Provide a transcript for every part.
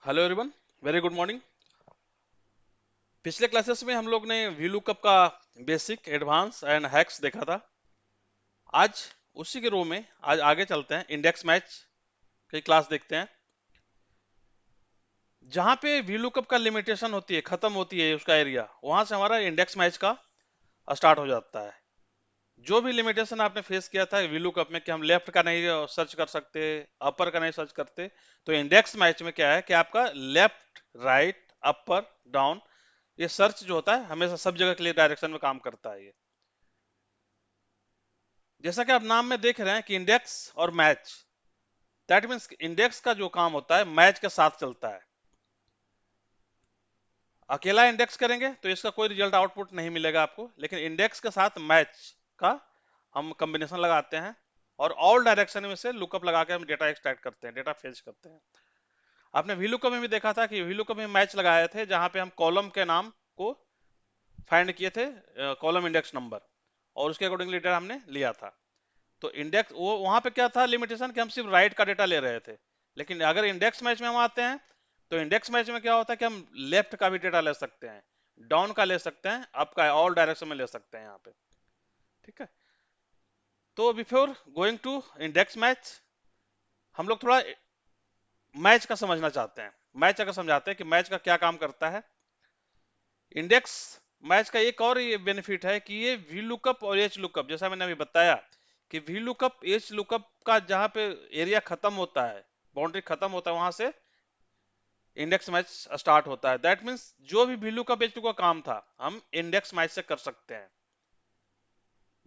Hello everyone, very good morning. पिछले classes में हम लोग ने वीलुकअप का बेसिक, एडवांस एंड हैक्स देखा था। आज उसी के रो में आज आगे चलते हैं, इंडेक्स मैच की क्लास देखते हैं, जहां पे वीलुकअप का लिमिटेशन होती है, खत्म होती है उसका एरिया, वहां से हमारा इंडेक्स मैच का स्टार्ट हो जाता है। जो भी लिमिटेशन आपने फेस किया था वीलुकअप में कि हम लेफ्ट का नहीं सर्च कर सकते, अपर का नहीं सर्च करते, तो इंडेक्स मैच में क्या है कि आपका लेफ्ट, राइट, अपर, डाउन, ये सर्च जो होता है हमेशा सब जगह के लिए डायरेक्शन में काम करता है ये। जैसा कि आप नाम में देख रहे हैं कि इंडेक्स और मैच, दैट मीन्स इंडेक्स का जो काम होता है मैच के साथ चलता है। अकेला इंडेक्स करेंगे तो इसका कोई रिजल्ट आउटपुट नहीं मिलेगा आपको, लेकिन इंडेक्स के साथ मैच का हम कॉम्बिनेशन लगाते हैं और ऑल डायरेक्शन में से लुकअप लगा के हम डेटा एक्सट्रैक्ट करते हैं, डेटा फेच करते हैं। आपने वीलुकअप में भी देखा था कि वीलुकअप में मैच लगाए थे जहां पे हम कॉलम के नाम को फाइंड किए थे, कॉलम इंडेक्स नंबर, और उसके अकॉर्डिंगली डेटा हमने लिया था। तो इंडेक्स वो वहां पे क्या था लिमिटेशन कि हम सिर्फ राइट का डेटा ले रहे थे, लेकिन अगर इंडेक्स मैच में हम आते हैं तो इंडेक्स मैच में क्या होता है कि हम लेफ्ट का भी डेटा ले सकते हैं, डाउन का ले सकते हैं, अप का, ऑल डायरेक्शन में ले सकते हैं यहाँ पे। ठीक है, तो before going to index match हम लोग थोड़ा मैच का समझना चाहते हैं। मैच अगर समझाते हैं कि मैच का क्या काम करता है। इंडेक्स मैच का एक और ये बेनिफिट है कि ये वी लुकअप और एच लुकअप, जैसा मैंने अभी बताया कि वी लुकअप एच लुकअप का जहां पे एरिया खत्म होता है, बाउंड्री खत्म होता है, वहां से इंडेक्स मैच स्टार्ट होता है। दैट मीन्स जो भी वी लुकअप एच लुकअप काम था हम इंडेक्स मैच से कर सकते हैं।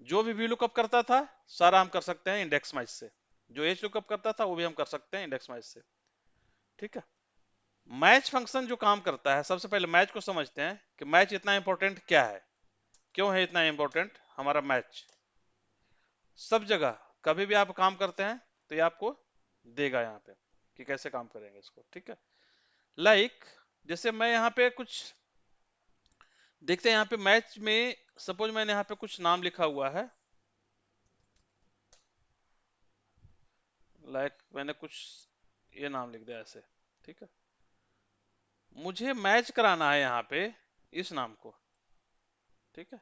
जो भी वी लुकअप करता था सारा हम कर सकते हैं इंडेक्स मैच से, जो एच लुकअप करता था वो भी हम कर सकते हैं इंडेक्स मैच से। ठीक है, मैच फंक्शन जो काम करता है, सबसे पहले मैच को समझते हैं कि मैच इतना इंपॉर्टेंट क्या है, क्यों है इतना इंपॉर्टेंट हमारा मैच। सब जगह कभी भी आप काम करते हैं तो ये आपको देगा यहाँ पे कि कैसे काम करेंगे इसको। ठीक है, लाइक जैसे मैं यहाँ पे कुछ देखते हैं, यहाँ पे मैच में सपोज मैंने यहाँ पे कुछ नाम लिखा हुआ है, लाइक मैंने कुछ ये नाम लिख दिया ऐसे। ठीक है, मुझे मैच कराना है यहाँ पे इस नाम को। ठीक है,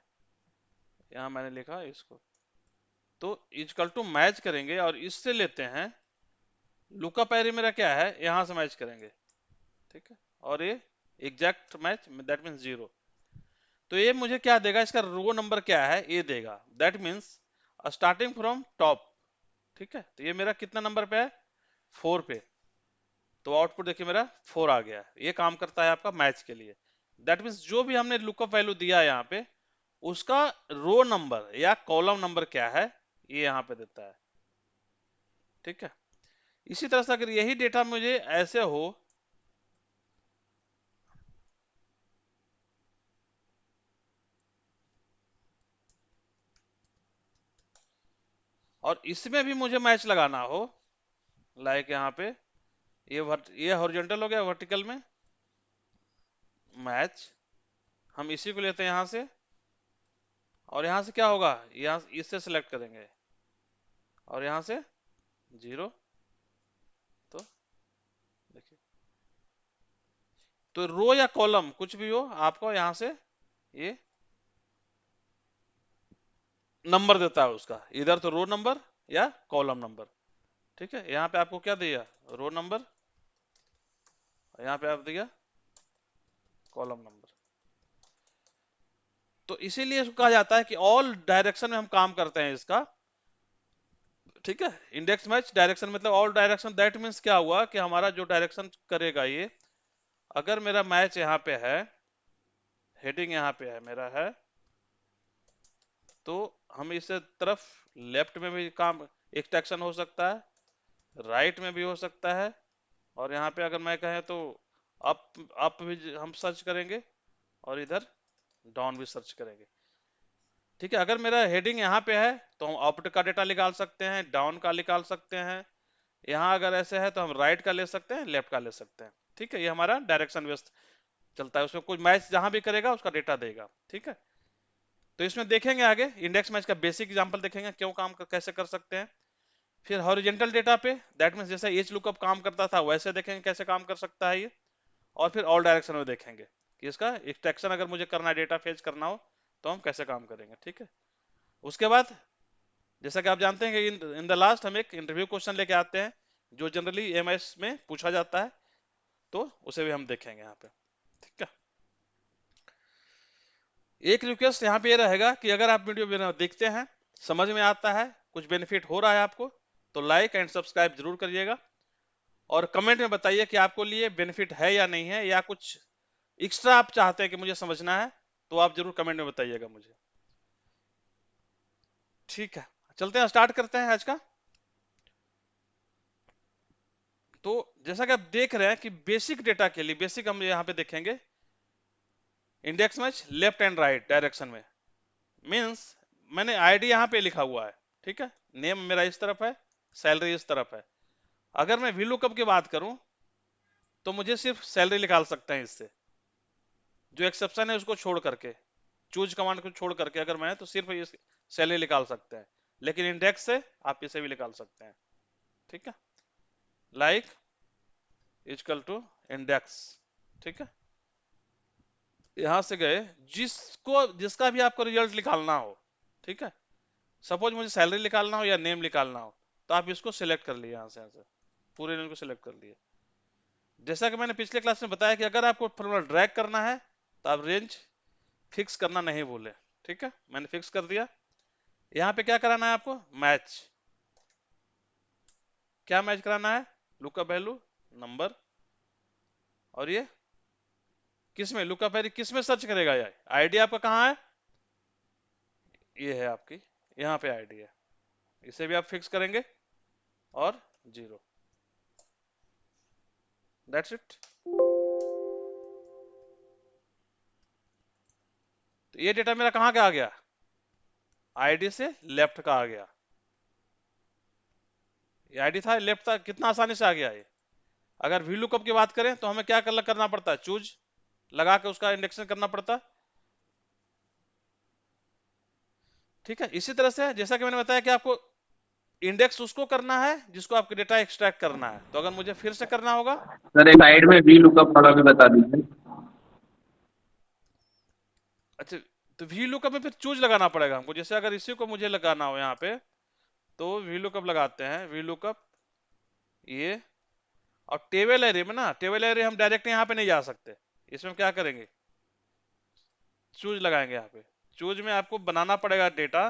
यहाँ मैंने लिखा इसको, तो इजकल टू मैच करेंगे और इससे लेते हैं लुकअप एरे मेरा क्या है, यहाँ से मैच करेंगे। ठीक है, और ये एग्जैक्ट मैच दैट मीन्स 0। तो ये मुझे क्या देगा, इसका रो नंबर क्या है ये देगा, that means starting from top. ठीक है, तो ये मेरा कितना नंबर पे है, 4 पे। तो आउटपुट देखिए मेरा 4 आ गया। ये काम करता है आपका मैच के लिए। दैट मीन्स जो भी हमने लुकअप वैल्यू दिया है यहाँ पे, उसका रो नंबर या कॉलम नंबर क्या है ये यहाँ पे देता है। ठीक है, इसी तरह से अगर यही डेटा मुझे ऐसे हो, और इसमें भी मुझे मैच लगाना हो, लाइक यहाँ पे ये हॉरिजॉन्टल हो गया, वर्टिकल में मैच, हम इसी को लेते हैं यहाँ से, और यहाँ से क्या होगा, यहाँ इससे सेलेक्ट करेंगे और यहाँ से 0। तो देखिए, तो रो या कॉलम कुछ भी हो, आपको यहाँ से ये नंबर देता है उसका, इधर तो रो नंबर या कॉलम नंबर। ठीक है, यहाँ पे आपको क्या दिया, रो नंबर, यहाँ पे आप दिया कॉलम नंबर। तो इसीलिए इसको कहा जाता है कि ऑल डायरेक्शन में हम काम करते हैं इसका। ठीक है, इंडेक्स मैच डायरेक्शन मतलब ऑल डायरेक्शन, दैट मीन्स क्या हुआ कि हमारा जो डायरेक्शन करेगा ये, अगर मेरा मैच यहाँ पे है, हेडिंग यहाँ पे है मेरा है, तो हम इस तरफ लेफ्ट में भी काम एक्सट्रैक्शन हो सकता है, राइट में भी हो सकता है, और यहाँ पे अगर मैं कहें तो अप अप भी हम सर्च करेंगे, और इधर डाउन भी सर्च करेंगे। ठीक है, अगर मेरा हेडिंग यहाँ पे है तो हम अप का डेटा निकाल सकते हैं, डाउन का निकाल सकते हैं, यहाँ अगर ऐसे है तो हम राइट का ले सकते हैं, लेफ्ट का ले सकते हैं। ठीक है, ये हमारा डायरेक्शन बेस्ड चलता है, उसमें कोई मैच जहां भी करेगा उसका डेटा देगा। ठीक है, तो इसमें देखेंगे आगे इंडेक्स मैच का बेसिक एग्जांपल देखेंगे क्यों कैसे कर सकते हैं। फिर हॉरिजेंटल डेटा पे, दैट मीन्स जैसे एच लुकअप काम करता था वैसे देखेंगे कैसे काम कर सकता है ये। और फिर ऑल डायरेक्शन में देखेंगे कि इसका एक्सट्रैक्शन अगर मुझे करना है, डेटा फेच करना हो, तो हम कैसे काम करेंगे। ठीक है, उसके बाद जैसा कि आप जानते हैं कि इन द लास्ट हम एक इंटरव्यू क्वेश्चन लेके आते हैं जो जनरली एमएस में पूछा जाता है, तो उसे भी हम देखेंगे यहाँ पे। ठीक है, एक रिक्वेस्ट यहाँ पे ये रहेगा कि अगर आप वीडियो देखते हैं, समझ में आता है, कुछ बेनिफिट हो रहा है आपको, तो लाइक एंड सब्सक्राइब जरूर करिएगा, और कमेंट में बताइए कि आपको लिए बेनिफिट है या नहीं है, या कुछ एक्स्ट्रा आप चाहते हैं कि मुझे समझना है, तो आप जरूर कमेंट में बताइएगा मुझे। ठीक है, चलते हैं, स्टार्ट करते हैं आज का। तो जैसा कि आप देख रहे हैं कि बेसिक डेटा के लिए, बेसिक हम यहाँ पे देखेंगे index match left and right direction में, मींस मैंने आईडी यहाँ पे लिखा हुआ है। ठीक है, नेम मेरा इस तरफ है, सैलरी इस तरफ है। अगर मैं वीलुकअप की बात करूं तो मुझे सिर्फ सैलरी निकाल सकते हैं इससे, जो एक्सेप्शन है उसको छोड़ करके, चूज कमांड को छोड़ करके अगर मैं, तो सिर्फ ये सैलरी निकाल सकते हैं। लेकिन इंडेक्स से आप इसे भी निकाल सकते हैं। ठीक है, लाइक इक्वल टू इंडेक्स। ठीक है, यहां से गए, जिसको जिसका भी आपको रिजल्ट निकालना हो, ठीक है, सपोज मुझे सैलरी निकालना हो या नेम निकालना हो, तो आप इसको सिलेक्ट कर लिए, यहाँ से पूरे नेम को सिलेक्ट कर लिए। जैसा कि मैंने पिछले क्लास में बताया कि अगर आपको फॉर्मूला ड्रैग करना है तो आप रेंज फिक्स करना नहीं भूले। ठीक है, मैंने फिक्स कर दिया। यहाँ पे क्या कराना है आपको, मैच। क्या मैच कराना है, लुकअप वैल्यू नंबर, और ये किसमें लुकअप वैल्यू किसमें सर्च करेगा, ये आईडी आपका कहाँ है, ये है आपकी, यहाँ पे आईडी है, इसे भी आप फिक्स करेंगे, और 0, दैट्स इट। तो ये डेटा मेरा कहाँ का आ गया, आईडी से लेफ्ट का आ गया। ये आईडी था, लेफ्ट था, कितना आसानी से आ गया ये। अगर वी लुकअप की बात करें तो हमें क्या करना पड़ता है, चूज लगा के उसका इंडेक्शन करना पड़ता। ठीक है, इसी तरह से जैसा कि मैंने बताया कि आपको इंडेक्स उसको करना है जिसको आपके डेटा एक्सट्रैक्ट करना है। तो अगर मुझे फिर से करना होगा, सर एक साइड में वी लुकअप वाला भी बता दीजिए। अच्छा, तो वी लुकअप में फिर चूज लगाना पड़ेगा हमको। जैसे अगर इसी को मुझे लगाना हो यहाँ पे, तो वी लुकअप लगाते हैं, वी लुकअप ये, और टेबल एरे में ना, टेबल एरे हम डायरेक्ट यहाँ पे नहीं जा सकते, इसमें क्या करेंगे, चूज लगाएंगे। यहाँ पे चूज में आपको बनाना पड़ेगा डेटा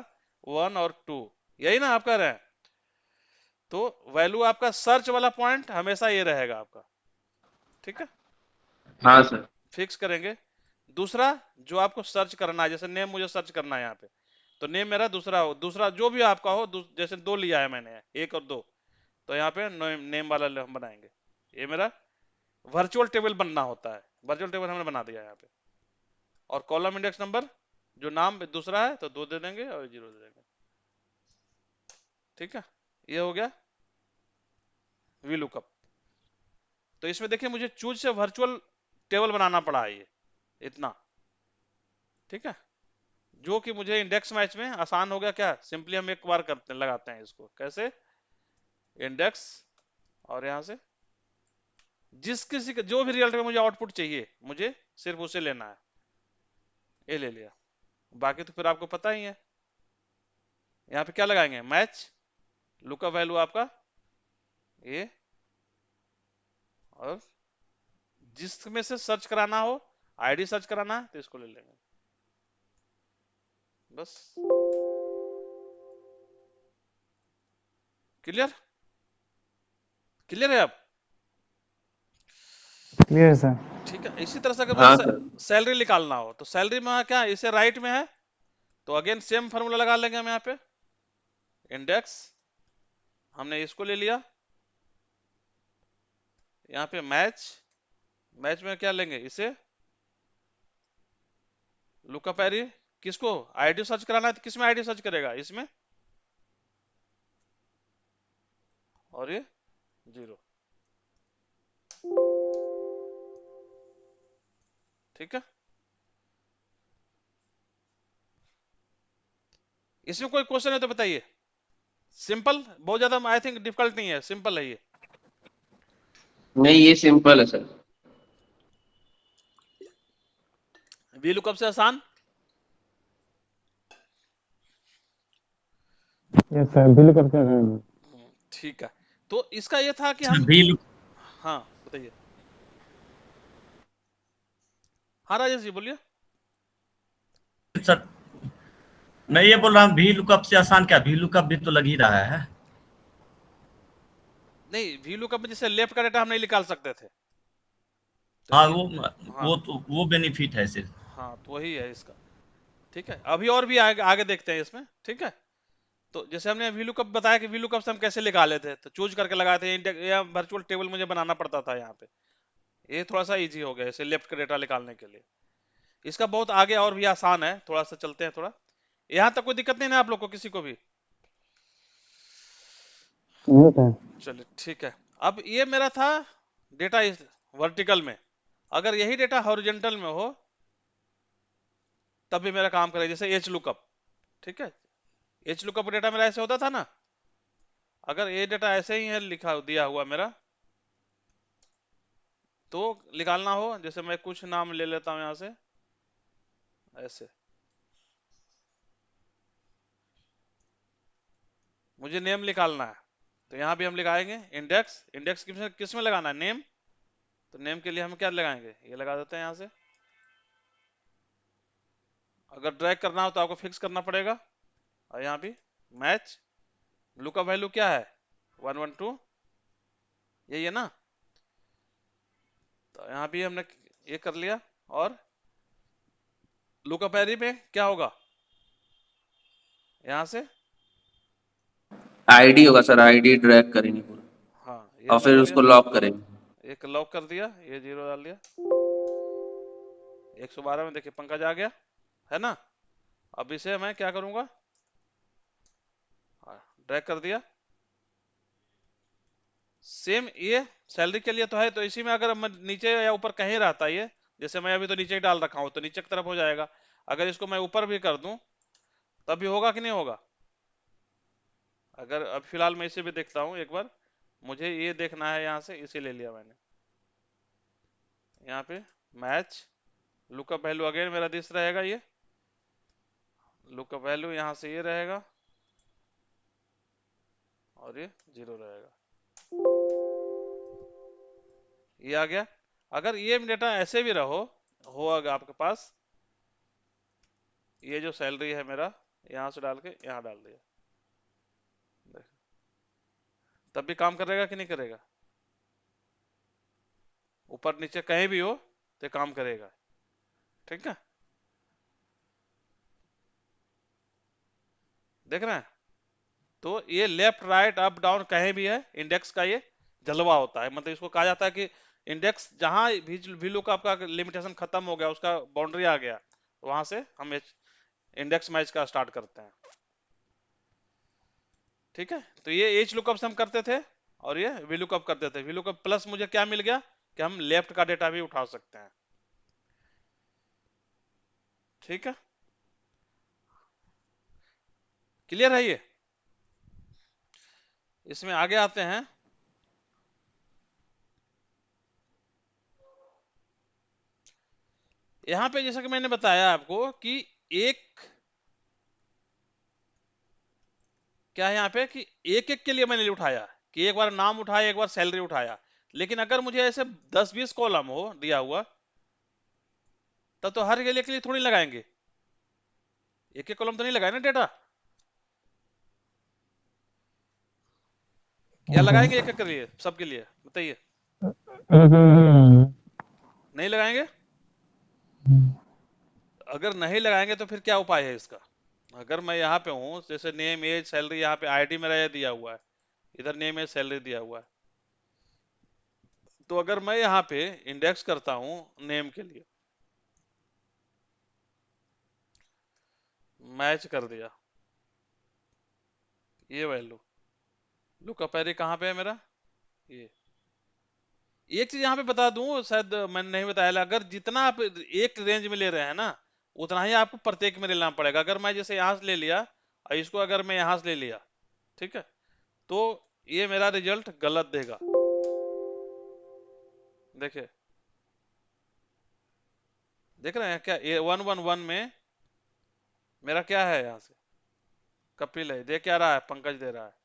1 और 2, यही ना आप कह रहे हैं। तो वैल्यू आपका सर्च वाला पॉइंट हमेशा ये रहेगा आपका। ठीक है, हाँ सर। फिक्स करेंगे। दूसरा जो आपको सर्च करना है, जैसे नेम मुझे सर्च करना है यहाँ पे, तो नेम मेरा दूसरा हो, दूसरा जो भी आपका हो, जैसे 2 लिया है मैंने, 1 और 2, तो यहाँ पे नेम वाला हम बनाएंगे। ये मेरा वर्चुअल टेबल बनना होता है, वर्चुअल टेबल हमने बना दिया यहाँ पे। और कॉलम इंडेक्स नंबर, जो नाम दूसरा है तो 2 दे देंगे और 0 दे देंगे। ठीक है, ये हो गया वी लुकअप। तो इसमें देखिए मुझे चूज से वर्चुअल टेबल बनाना पड़ा है, ये इतना। ठीक है, जो कि मुझे इंडेक्स मैच में आसान हो गया। क्या, सिंपली हम एक बार करते लगाते हैं इसको, कैसे, इंडेक्स, और यहां से जिस किसी का जो भी रिजल्ट में मुझे आउटपुट चाहिए, मुझे सिर्फ उसे लेना है, ये ले लिया। बाकी तो फिर आपको पता ही है। यहाँ पे क्या लगाएंगे, मैच, लुकअप वैल्यू आपका ये, और जिसमें से सर्च कराना हो, आईडी सर्च कराना है, तो इसको ले लेंगे बस। क्लियर, क्लियर है अब। Clear sir. ठीक है, इसी तरह से अगर हाँ मुझे सर। सैलरी निकालना हो, तो सैलरी में क्या, इसे राइट में है, तो अगेन सेम फॉर्मूला लगा लेंगे हम। यहाँ पे इंडेक्स, हमने इसको ले लिया, यहाँ पे मैच, मैच में क्या लेंगे, इसे, लुकअप एरी, किसको आईडी सर्च कराना है, तो किसमें आईडी सर्च करेगा, इसमें, और ये 0। ठीक है, इसमें कोई क्वेश्चन है तो बताइए। सिंपल, बहुत ज्यादा आई थिंक डिफिकल्ट नहीं है, सिंपल है ये। नहीं ये सिंपल है सर। वी लुकअप से आसान। यस सर, बिल करते हैं। ठीक है। तो इसका ये था कि सर हम, भी लुक हाँ बताइए। हाँ राजेश जी बोलिए। सर मैं ये बोल रहा हूँ भी लुकअप से आसान क्या, भी लुकअप भी तो लग ही रहा है। नहीं, वी लुकअप में जैसे लेफ्ट का डेटा हम नहीं निकाल सकते थे, तो हाँ ये, हाँ वो बेनिफिट है सिर्फ। हाँ, तो वही है इसका। ठीक है, अभी और भी आगे आगे देखते हैं इसमें। ठीक है, तो जैसे हमने वी लुकअप बताया कि वी लुकअप से हम कैसे निकाले थे, तो चूज करके लगाए थे, या वर्चुअल टेबल मुझे बनाना पड़ता था यहाँ पे। ये थोड़ा सा इजी हो गया इसे लेफ्ट का डेटा निकालने के लिए। इसका बहुत आगे और भी आसान है, थोड़ा सा चलते हैं थोड़ा। यहाँ तक कोई दिक्कत नहीं ना आप लोग को, किसी को भी? नहीं सर। चलिए ठीक है। अब ये मेरा था डेटा इस वर्टिकल में। अगर यही डेटा हॉरिजेंटल में हो तब भी मेरा काम करेगा, जैसे एच लुकअप। ठीक है, एच लुकअप डेटा मेरा ऐसे होता था ना। अगर ये डेटा ऐसे ही है लिखा दिया हुआ मेरा, तो निकालना हो, जैसे मैं कुछ नाम ले लेता हूं यहां से ऐसे, मुझे नेम निकालना है, तो यहां भी हम लगाएंगे इंडेक्स। इंडेक्स किस में लगाना है? नेम। तो नेम के लिए हम क्या लगाएंगे, ये लगा देते हैं यहां से। अगर ड्रैग करना हो तो आपको फिक्स करना पड़ेगा। और यहाँ भी मैच, लुकअप वैल्यू क्या है? 112, यही है ना। तो यहाँ भी हमने ये कर लिया। और लुकअप एरी में क्या होगा, यहाँ से, आईडी होगा सर, आईडी ड्रैग करेंगे पूरा हाँ ये और सब फिर हो गया। उसको लॉक करेंगे। एक लॉक कर दिया, ये जीरो डाल दिया। 112 में देखिए पंकज आ गया, है ना। अब इसे मैं क्या करूंगा, ड्रैग कर दिया। सेम ये सैलरी के लिए तो है, तो इसी में अगर मैं नीचे या ऊपर कहीं रहता ये, जैसे मैं अभी तो नीचे ही डाल रखा हूं, तो नीचे की तरफ हो जाएगा। अगर इसको मैं ऊपर भी कर दूं तब भी होगा कि नहीं होगा? अगर अब फिलहाल मैं इसे भी देखता हूं एक बार, मुझे ये देखना है, यहाँ से इसे ले लिया मैंने। यहाँ पे मैच, लुकअप वैल्यू अगेन मेरा दिस रहेगा, ये लुकअप वैल्यू यहाँ से ये रहेगा, और ये जीरो रहेगा। ये आ गया। अगर ये डेटा ऐसे भी रहो हो अगर आपके पास, ये जो सैलरी है मेरा, यहाँ से डाल के यहाँ डाल दिया, तब भी काम करेगा कि नहीं करेगा? ऊपर नीचे कहीं भी हो तो काम करेगा। ठीक है, देख रहे हैं? तो ये लेफ्ट राइट अप डाउन कहीं भी है, इंडेक्स का ये जलवा होता है। मतलब इसको कहा जाता है कि इंडेक्स जहां वैल्यू का आपका लिमिटेशन खत्म हो गया, उसका बाउंड्री आ गया, वहां से हम इंडेक्स मैच का स्टार्ट करते हैं। ठीक है, तो ये एच लुकअप से हम करते थे, और ये वी लुकअप करते थे। वी लुकअप प्लस मुझे क्या मिल गया कि हम लेफ्ट का डेटा भी उठा सकते हैं। ठीक है, क्लियर है ये? इसमें आगे आते हैं। यहां पे जैसा कि मैंने बताया आपको कि एक, क्या है यहाँ पे कि एक एक के लिए मैंने उठाया, कि एक बार नाम उठाया, एक बार सैलरी उठाया। लेकिन अगर मुझे ऐसे 10-20 कॉलम हो दिया हुआ, तब तो हर के लिए थोड़ी लगाएंगे, एक एक कॉलम तो नहीं लगाए ना डेटा, या लगाएंगे एक एक के लिए, सबके लिए बताइए? नहीं लगाएंगे। अगर नहीं लगाएंगे तो फिर क्या उपाय है इसका? अगर मैं यहाँ पे हूँ, जैसे नेम एज सैलरी, यहाँ पे आईडी मेरा ये दिया हुआ है, इधर नेम एज सैलरी दिया हुआ है, तो अगर मैं यहाँ पे इंडेक्स करता हूँ नेम के लिए, मैच कर दिया ये वैल्यू, लुकअप एरे कहाँ पे है मेरा, ये। एक चीज यहाँ पे बता दूं, शायद मैंने नहीं बताया, अगर जितना आप एक रेंज में ले रहे हैं ना, उतना ही आपको प्रत्येक में लेना पड़ेगा। अगर मैं जैसे यहाँ से ले लिया और इसको अगर मैं यहाँ से ले लिया, ठीक है, तो ये मेरा रिजल्ट गलत देगा। देखिए, देख रहे हैं क्या, A111 में मेरा क्या है, यहाँ से कपिल है, दे क्या रहा है, पंकज दे रहा है।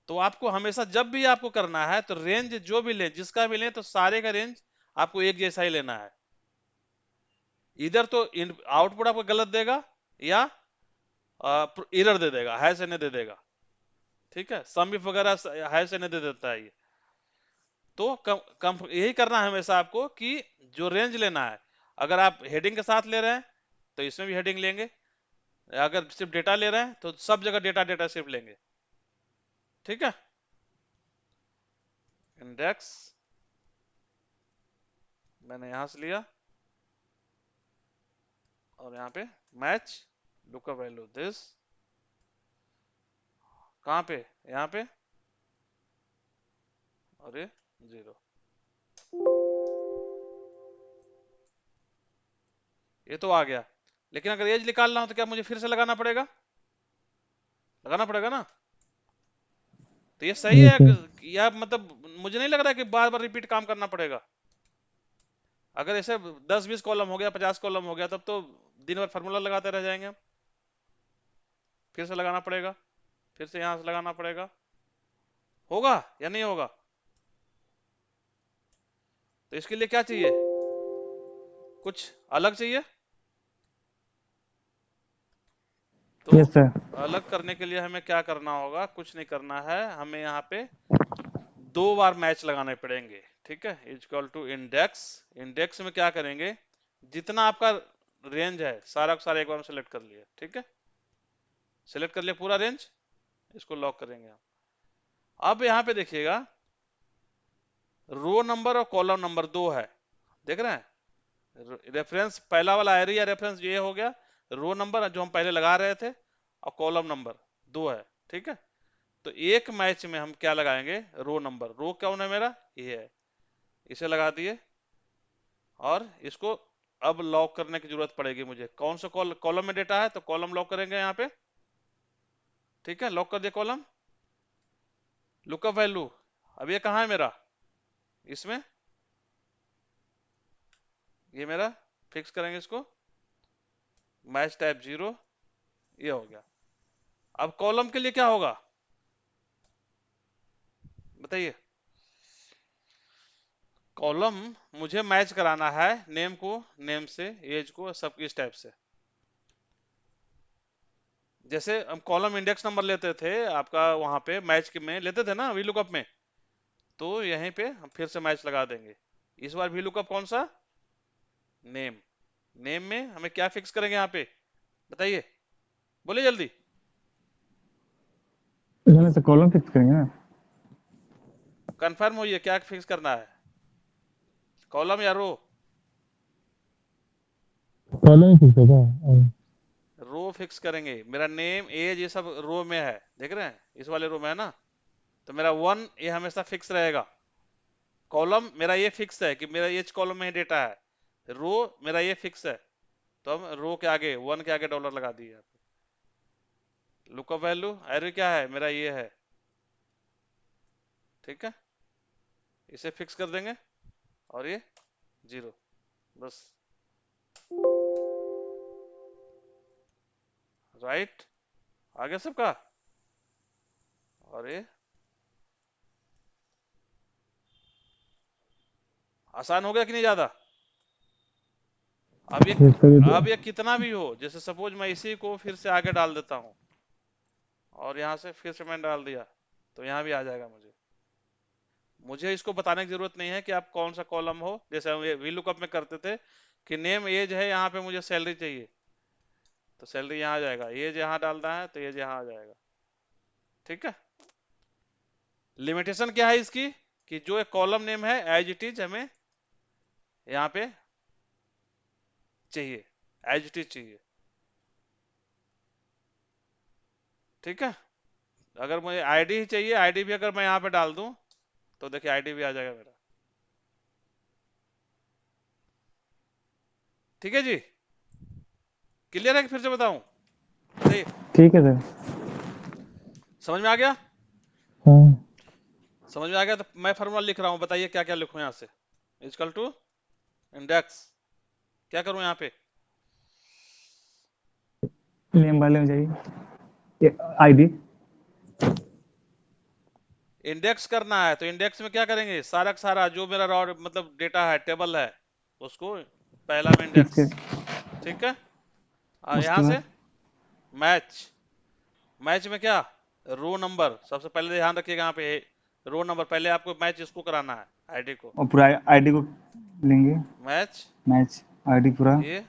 तो आपको हमेशा जब भी आपको करना है तो रेंज जो भी ले, जिसका भी ले, तो सारे का रेंज आपको एक जैसा ही लेना है। इधर तो आउटपुट आपको गलत देगा या एरर दे देगा, है से नहीं दे देगा। ठीक है, सम इफ वगैरह है से नहीं दे देता है ये। तो यही करना है हमेशा आपको कि जो रेंज लेना है, अगर आप हेडिंग के साथ ले रहे हैं तो इसमें भी हेडिंग लेंगे, अगर सिर्फ डेटा ले रहे हैं तो सब जगह डेटा डेटा सिर्फ लेंगे। ठीक है, इंडेक्स मैंने यहां से लिया और यहाँ पे मैच लुकअप वैल्यू दिस, कहाँ पे, यहाँ पे, और ये 0। ये तो आ गया, लेकिन अगर एज निकालना हो तो क्या मुझे फिर से लगाना पड़ेगा, लगाना पड़ेगा ना। तो ये सही यस है सर। या मतलब मुझे नहीं लग रहा है कि बार बार रिपीट काम करना पड़ेगा। अगर ऐसे 10-20 कॉलम हो गया, 50 कॉलम हो गया, तब तो दिन भर फार्मूला लगाते रह जाएंगे हम। फिर से लगाना पड़ेगा, फिर से यहां से लगाना पड़ेगा, होगा या नहीं होगा। तो इसके लिए क्या चाहिए, कुछ अलग चाहिए। तो यस सर। अलग करने के लिए हमें क्या करना होगा, कुछ नहीं करना है, हमें यहाँ पे 2 बार मैच लगाने पड़ेंगे। ठीक है, इक्वल टू इंडेक्स, इंडेक्स में क्या करेंगे, जितना आपका रेंज है सारा का सारा एक बार में सेलेक्ट कर लिया। ठीक है, सेलेक्ट कर लिया पूरा रेंज, इसको लॉक करेंगे हम। अब यहाँ पे देखिएगा रो नंबर और कॉलम नंबर 2 है, देख रहे हैं। रेफरेंस पहला वाला एरिया रेफरेंस ये हो गया, रो नंबर जो हम पहले लगा रहे थे, और कॉलम नंबर 2 है। ठीक है, तो एक मैच में हम क्या लगाएंगे, रो नंबर, रो कौन है मेरा, ये है, इसे लगा दिए। और इसको अब लॉक करने की जरूरत पड़ेगी मुझे, कौन सा कॉलम में डेटा है, तो कॉलम लॉक करेंगे यहाँ पे। ठीक है, लॉक कर दिया कॉलम, लुकअप वैल्यू, अब ये कहाँ है मेरा, इसमें, ये मेरा फिक्स करेंगे इसको, मैच टाइप 0, ये हो गया। अब कॉलम के लिए क्या होगा बताइए, कॉलम मुझे मैच कराना है नेम को नेम से, एज को, सब इस टाइप से। जैसे हम कॉलम इंडेक्स नंबर लेते थे आपका, वहां पे मैच के में लेते थे ना वीलुकअप में, तो यहीं पे हम फिर से मैच लगा देंगे। इस बार वीलुकअप कौन सा, नेम, नेम में हमें क्या फिक्स करेंगे यहाँ पे बताइए, बोलिए जल्दी। इसमें से कॉलम फिक्स करेंगे ना। कंफर्म होइए, क्या फिक्स करना है, कॉलम या रो, कॉलम ही फिक्स होगा। रो फिक्स करेंगे। मेरा नेम एज ये सब रो में है, देख रहे हैं, इस वाले रो में है ना, तो मेरा 1 ये हमेशा फिक्स रहेगा। कॉलम मेरा ये फिक्स है कि मेरा एच कॉलम में ही डेटा है, रो मेरा ये फिक्स है, तो हम रो के आगे 1 के आगे डॉलर लगा दिए। लुकअप वैल्यू एरे क्या है मेरा, ये है। ठीक है, इसे फिक्स कर देंगे और ये 0, बस, राइट, आगे सबका। और ये आसान हो गया कि नहीं ज्यादा। अब ये यस सर ये तो। अब ये कितना भी हो, जैसे सपोज मैं इसी को फिर से आगे डाल देता हूं, और यहां से फिर से मैंने डाल दिया, तो यहां भी आ जाएगा। मुझे इसको बताने की जरूरत नहीं है कि आप कौन सा कॉलम हो, जैसे हम वी लुकअप में करते थे कि नेम एज है, यहाँ पे मुझे सैलरी चाहिए, तो सैलरी यहाँ आ जाएगा, एज यहाँ डालना है तो एज यहाँ आ जाएगा। ठीक है, लिमिटेशन क्या है इसकी, कि जो एक कॉलम नेम है एज इट इज हमें यहाँ पे चाहिए, एज इट इज चाहिए। ठीक है, अगर मुझे आईडी ही चाहिए, आईडी भी अगर मैं यहाँ पे डाल दूं, तो देखिए आईडी भी आ जाएगा मेरा। ठीक है जी, क्लियर है कि फिर से बताऊं, बताइए, ठीक है सर। समझ में आ गया, हाँ। समझ में आ गया। तो मैं फॉर्मूला लिख रहा हूं, बताइए क्या क्या लिखूं यहाँ से, इक्वल टू इंडेक्स क्या करूं यहाँ पे? नेम वाले में जाइए, आईडी। इंडेक्स करना है तो इंडेक्स में क्या करेंगे, सारा का सारा जो मेरा रॉ मतलब डेटा है, टेबल है, उसको पहला में फिक्स इंडेक्स। कर, ठीक है। उसके यहाँ से बाद मैच, मैच में क्या, रो नंबर सबसे पहले ध्यान रखिएगा यहाँ पे, रो नंबर पहले आपको मैच इसको कराना है, आईडी को और पूरा आईडी को लेंगे, मैच। मैच आईडी पूरा। ये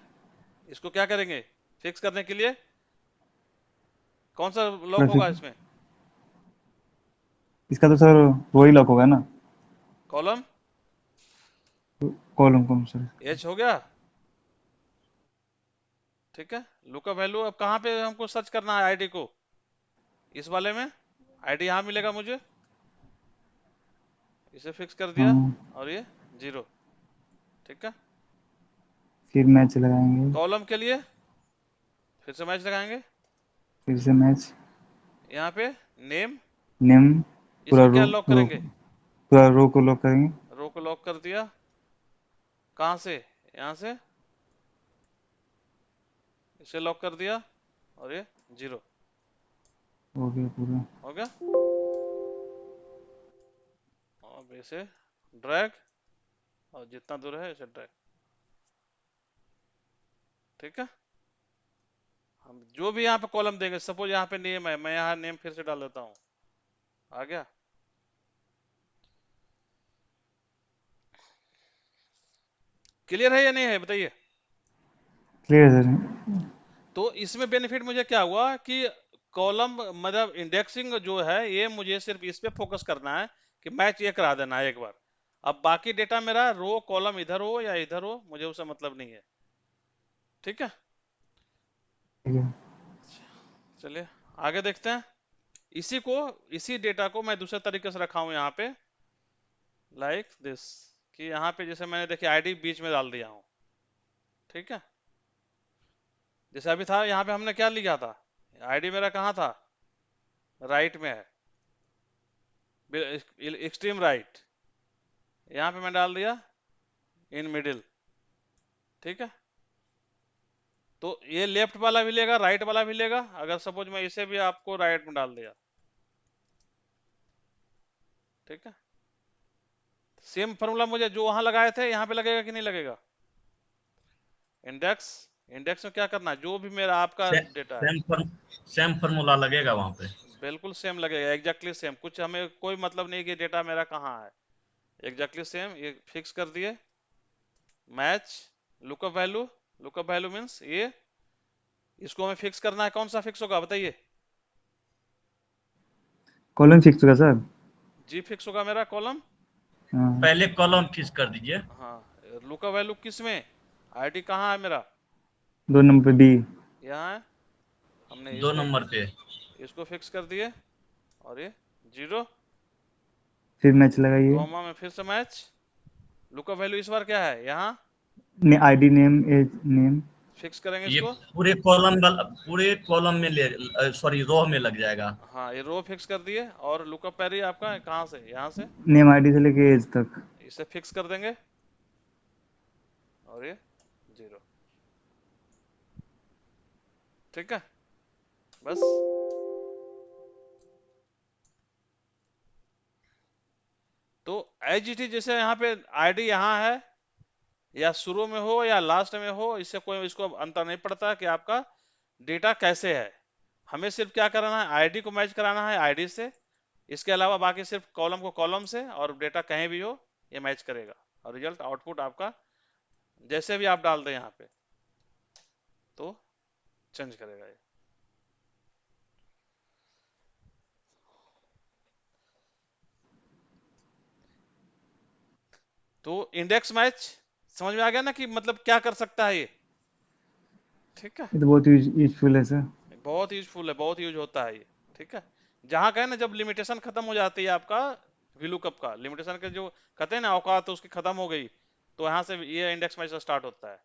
इसको क्या करेंगे फिक्स करने के लिए, कौन सा पूरा लॉक होगा फिक्स, इसमें? इसका तो सर वही लॉक होगा ना, column column column sir. H हो गया। ठीक है। लुकअप वैल्यू अब कहाँ पे हमको सर्च करना है आईडी को, इस वाले में आईडी यहाँ मिलेगा मुझे, इसे फिक्स कर दिया हाँ, और ये 0। ठीक है। फिर मैच लगाएंगे, कॉलम के लिए फिर से मैच लगाएंगे, फिर से मैच, यहाँ पे नेम, नेम, पूरा इसको रो क्या लॉक रो, करेंगे, पूरा रो को लॉक करेंगे। रो को लॉक कर दिया, कहाँ से, यहाँ से इसे लॉक कर दिया और ये 0 हो गया पूरा। हो गया। अब इसे ड्रैग, और जितना दूर है इसे ड्रैग। ठीक है। हम जो भी यहाँ पे कॉलम देंगे, सपोज यहाँ पे नेम है, मैं यहाँ नेम फिर से डाल देता हूँ, आ गया। क्लियर है या नहीं है बताइए? क्लियर है सर। तो इसमें बेनिफिट मुझे क्या हुआ कि कॉलम मतलब इंडेक्सिंग जो है ये मुझे सिर्फ इस पे फोकस करना है कि मैच ये करा देना है एक बार। अब बाकी डेटा मेरा रो कॉलम इधर हो या इधर हो मुझे उससे मतलब नहीं है। ठीक है। ठीक है। चलिए आगे देखते हैं। इसी को, इसी डेटा को मैं दूसरे तरीके से रखा हूं यहाँ पे, लाइक दिस, कि यहाँ पे जैसे मैंने देखिए आईडी बीच में डाल दिया हूँ। ठीक है। जैसे अभी था यहाँ पे हमने क्या लिखा था, आईडी मेरा कहाँ था, राइट में है, एक्सट्रीम राइट, यहाँ पे मैं डाल दिया इन मिडिल। ठीक है। तो ये लेफ्ट वाला भी लेगा, राइट वाला भी लेगा, अगर सपोज मैं इसे भी आपको राइट में डाल दिया। ठीक है। सेम फॉर्मूला मुझे जो वहां लगाए थे यहाँ पे लगेगा कि नहीं लगेगा? इंडेक्स, इंडेक्स में क्या करना है, जो भी मेरा आपका से, डेटा है सेम फॉर्म सेम फार्मूला लगेगा वहां पे। बिल्कुल सेम लगेगा, एग्जैक्टली सेम, कुछ हमें कोई मतलब नहीं कि डेटा मेरा कहाँ है, एग्जैक्टली सेम। ये फिक्स कर दिए, match lookup value, lookup value means ये, इसको हमें फिक्स करना है, कौन सा फिक्स होगा बताइए? कॉलम फिक्स होगा सर। जी फिक्स होगा मेरा कॉलम। हाँ, पहले कॉलम फिक्स कर दीजिए। हाँ, लुकअप वैल्यू किस में, आईडी कहाँ है मेरा, 2 नंबर पे बी। यहाँ है, हमने 2 नंबर पे। इसको फिक्स कर दिए और ये 0, फिर मैच लगाइए, कॉमा में फिर से मैच, लुकअप वैल्यू इस बार क्या है, यहाँ ID name, age name. Fix करेंगे ये इसको। पूरे कॉलम में ले, सॉरी रो में लग जाएगा। हाँ ये रो फिक्स कर दिए, और लुकअप वैल्यू आपका कहाँ से, यहाँ से नेम आईडी से लेके एज तक। इसे फिक्स कर देंगे और ये 0। ठीक है। बस तो एज इट इज, जैसे यहाँ पे आईडी यहाँ है, या शुरू में हो या लास्ट में हो, इससे कोई इसको अंतर नहीं पड़ता कि आपका डेटा कैसे है। हमें सिर्फ क्या कराना है, आईडी को मैच कराना है आईडी से, इसके अलावा बाकी सिर्फ कॉलम को कॉलम से, और डेटा कहीं भी हो ये मैच करेगा, और रिजल्ट आउटपुट आपका जैसे भी आप डाल दें यहाँ पे तो चेंज करेगा ये। तो इंडेक्स मैच समझ में आ गया ना कि मतलब क्या कर सकता है ये। ठीक है। ये तो बहुत यूजफुल है सर। बहुत यूजफुल है, बहुत यूज होता है ये। ठीक है। जहां कहे ना जब लिमिटेशन खत्म हो जाती है आपका VLOOKUP का, लिमिटेशन के जो कहते हैं ना औकात तो उसकी खत्म हो गई, तो यहाँ से ये इंडेक्स मैच स्टार्ट होता है।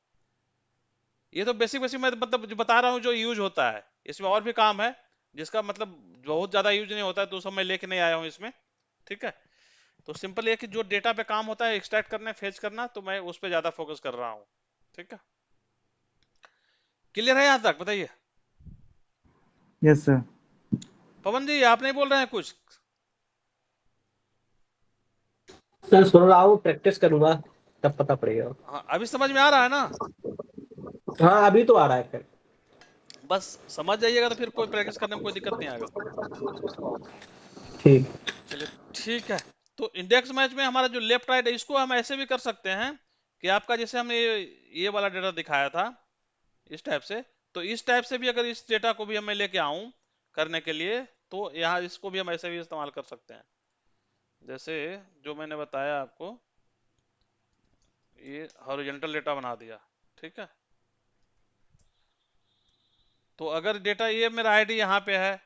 ये तो बेसिक बेसिक मैं मतलब जो बता रहा हूँ जो यूज होता है, इसमें और भी काम है जिसका मतलब बहुत ज्यादा यूज नहीं होता है, तो सब मैं लेके नहीं आया हूँ इसमें। ठीक है। तो सिंपल ये कि जो डेटा पे काम होता है एक्सट्रैक्ट करना फेच करना, तो मैं उस पर ज्यादा फोकस कर रहा हूँ। ठीक है। क्लियर है यहाँ तक? बताइए। Yes sir. पवन जी आप नहीं बोल रहे हैं कुछ? सर सुन रहा हूँ, प्रैक्टिस करूंगा तब पता पड़ेगा। हाँ अभी समझ में आ रहा है ना? हाँ अभी तो आ रहा है फिर। बस समझ जाइएगा तो फिर कोई प्रैक्टिस करने में कोई दिक्कत नहीं आएगा। ठीक। चलिए ठीक है। तो इंडेक्स मैच में हमारा जो लेफ्ट राइट है इसको हम ऐसे भी कर सकते हैं कि आपका जैसे हमने ये वाला डेटा दिखाया था इस टाइप से, तो इस टाइप से भी अगर इस डेटा को भी हमें लेके आऊं करने के लिए, तो यहाँ इसको भी हम ऐसे भी इस्तेमाल कर सकते हैं। जैसे जो मैंने बताया आपको, ये हॉरिजॉन्टल डेटा बना दिया, ठीक है। तो अगर डेटा ये मेरा आईडी यहाँ पे है,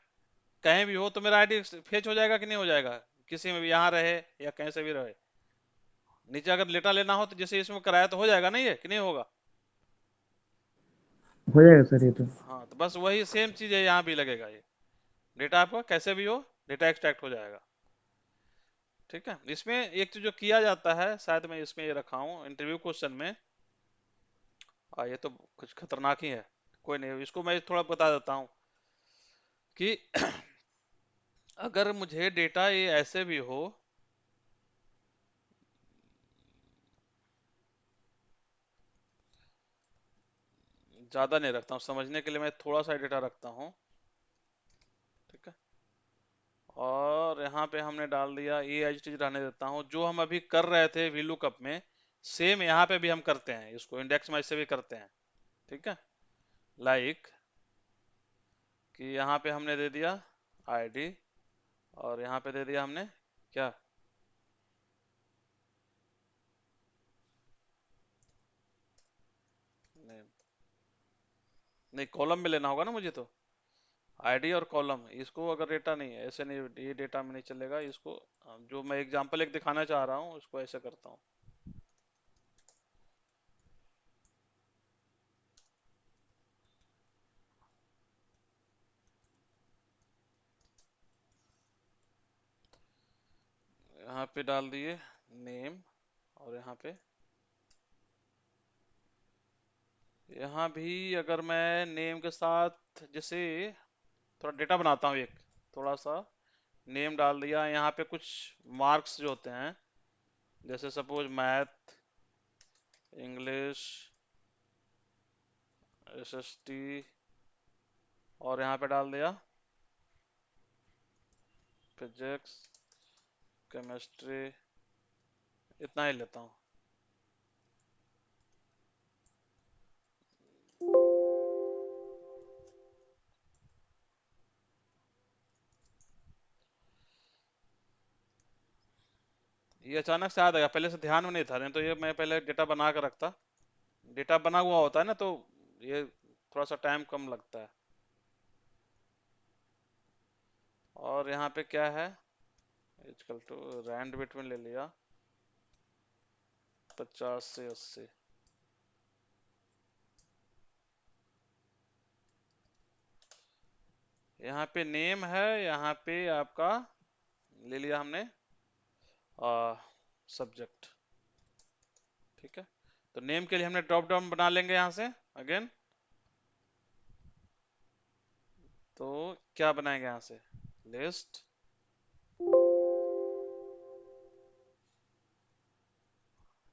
कहीं भी हो तो मेरा आईडी फेच हो जाएगा कि नहीं हो जाएगा? किसी में भी यहाँ रहे या कहीं से भी रहे, नीचे अगर डेटा लेना हो तो जैसे इसमें कराया तो हो जाएगा नहीं है कि नहीं होगा? हो जाएगा सर ये तो। हाँ तो बस वही सेम चीज है, यहाँ भी लगेगा ये डेटा आपका कैसे भी हो डेटा एक्सट्रैक्ट हो जाएगा, ठीक है। इसमें एक चीज जो किया जाता है, शायद मैं इसमें ये रखा हूँ इंटरव्यू क्वेश्चन में, ये तो कुछ खतरनाक ही है, कोई नहीं इसको मैं थोड़ा बता देता हूँ कि अगर मुझे डेटा ये ऐसे भी हो, ज्यादा नहीं रखता हूँ समझने के लिए, मैं थोड़ा सा डेटा रखता हूँ, ठीक है। और यहाँ पे हमने डाल दिया ये एज टी रहने देता हूँ, जो हम अभी कर रहे थे वी लुकअप में सेम यहाँ पे भी हम करते हैं, इसको इंडेक्स मैच से भी करते हैं, ठीक है। लाइक कि यहाँ पे हमने दे दिया आईडी और यहाँ पे दे दिया हमने क्या, नहीं, नहीं कॉलम में लेना होगा ना मुझे, तो आईडी और कॉलम, इसको अगर डेटा नहीं है ऐसे नहीं, ये डेटा में नहीं चलेगा इसको, जो मैं एग्जांपल एक दिखाना चाह रहा हूँ उसको ऐसे करता हूँ। यहाँ पे डाल दिए नेम, और यहाँ भी अगर मैं नेम के साथ जैसे थोड़ा डेटा बनाता हूँ एक, थोड़ा सा नेम डाल दिया, यहाँ पे कुछ मार्क्स जो होते हैं जैसे सपोज मैथ, इंग्लिश, एसएसटी, और यहाँ पे डाल दिया फिजिक्स, केमिस्ट्री, इतना ही लेता हूँ। ये अचानक से आ गया, पहले से ध्यान में नहीं था, नहीं तो ये मैं पहले डेटा बना कर रखता, डेटा बना हुआ होता है ना तो ये थोड़ा सा टाइम कम लगता है। और यहाँ पे क्या है, इक्वल टू रैंड बिटवीन ले लिया 50 से 80, यहाँ पे नेम है, यहाँ पे आपका ले लिया हमने सब्जेक्ट, ठीक है। तो नेम के लिए हमने ड्रॉप डाउन बना लेंगे यहाँ से अगेन, तो क्या बनाएंगे यहाँ से, लिस्ट,